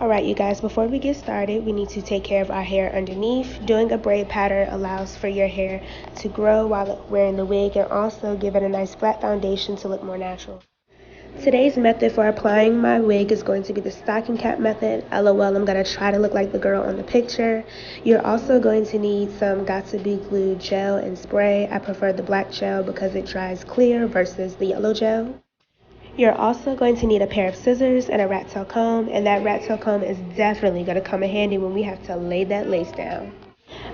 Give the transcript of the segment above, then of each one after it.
Alright you guys, before we get started, we need to take care of our hair underneath. Doing a braid pattern allows for your hair to grow while wearing the wig and also give it a nice flat foundation to look more natural. Today's method for applying my wig is going to be the stocking cap method. LOL, I'm going to try to look like the girl on the picture. You're also going to need some Got2b glue gel and spray. I prefer the black gel because it dries clear versus the yellow gel. You're also going to need a pair of scissors and a rat tail comb, and that rat tail comb is definitely going to come in handy when we have to lay that lace down.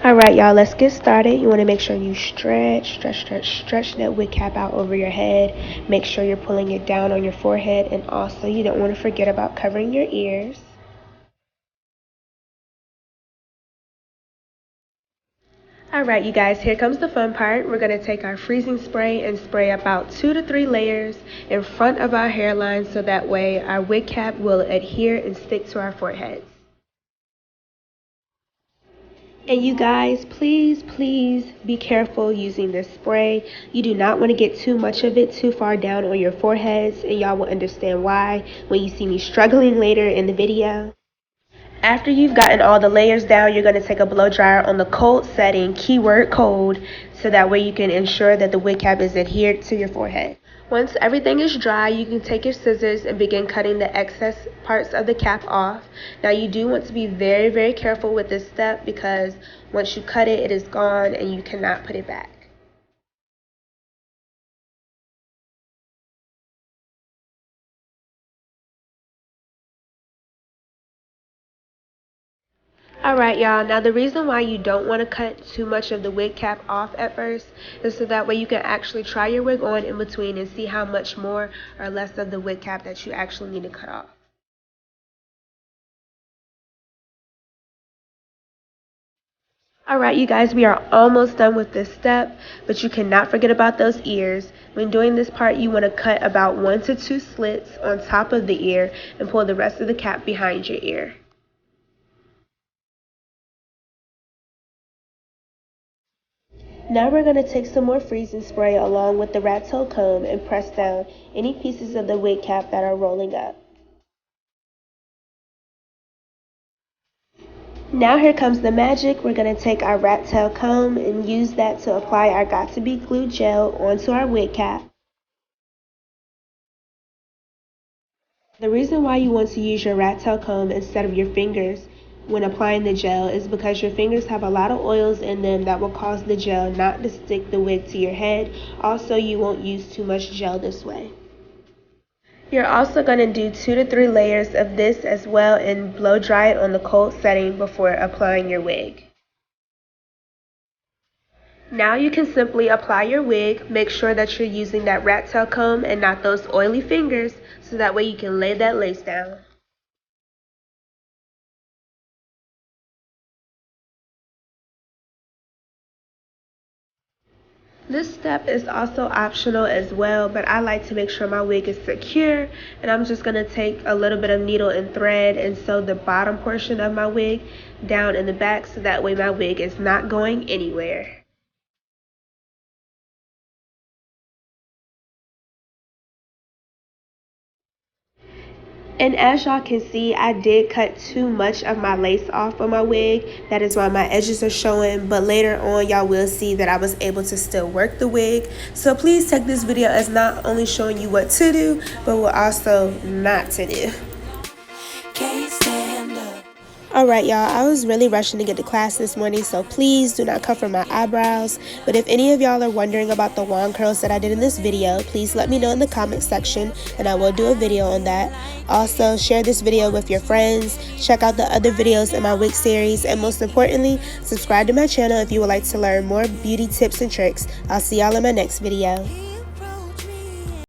Alright y'all, let's get started. You want to make sure you stretch that wig cap out over your head. Make sure you're pulling it down on your forehead, and also you don't want to forget about covering your ears. Alright you guys, here comes the fun part. We're going to take our freezing spray and spray about 2 to 3 layers in front of our hairline so that way our wig cap will adhere and stick to our foreheads. And you guys, please be careful using this spray. You do not want to get too much of it too far down on your foreheads, and y'all will understand why when you see me struggling later in the video. After you've gotten all the layers down, you're going to take a blow dryer on the cold setting, keyword cold, so that way you can ensure that the wig cap is adhered to your forehead. Once everything is dry, you can take your scissors and begin cutting the excess parts of the cap off. Now you do want to be very careful with this step because once you cut it, it is gone and you cannot put it back. Alright y'all, now the reason why you don't want to cut too much of the wig cap off at first is so that way you can actually try your wig on in between and see how much more or less of the wig cap that you actually need to cut off. Alright you guys, we are almost done with this step, but you cannot forget about those ears. When doing this part, you want to cut about 1 to 2 slits on top of the ear and pull the rest of the cap behind your ear. Now we're going to take some more freezing spray along with the rat tail comb and press down any pieces of the wig cap that are rolling up. Now here comes the magic. We're going to take our rat tail comb and use that to apply our Got2b glue gel onto our wig cap. The reason why you want to use your rat tail comb instead of your fingers when applying the gel is because your fingers have a lot of oils in them that will cause the gel not to stick the wig to your head. Also, you won't use too much gel this way. You're also going to do 2 to 3 layers of this as well and blow dry it on the cold setting before applying your wig. Now you can simply apply your wig. Make sure that you're using that rat tail comb and not those oily fingers so that way you can lay that lace down. This step is also optional as well, but I like to make sure my wig is secure, and I'm just going to take a little bit of needle and thread and sew the bottom portion of my wig down in the back so that way my wig is not going anywhere. And as y'all can see, I did cut too much of my lace off of my wig. That is why my edges are showing, but later on y'all will see that I was able to still work the wig. So please take this video as not only showing you what to do, but what also not to do. Alright y'all, I was really rushing to get to class this morning, so please do not cover my eyebrows. But if any of y'all are wondering about the wand curls that I did in this video, please let me know in the comment section and I will do a video on that. Also, share this video with your friends, check out the other videos in my wig series, and most importantly, subscribe to my channel if you would like to learn more beauty tips and tricks. I'll see y'all in my next video.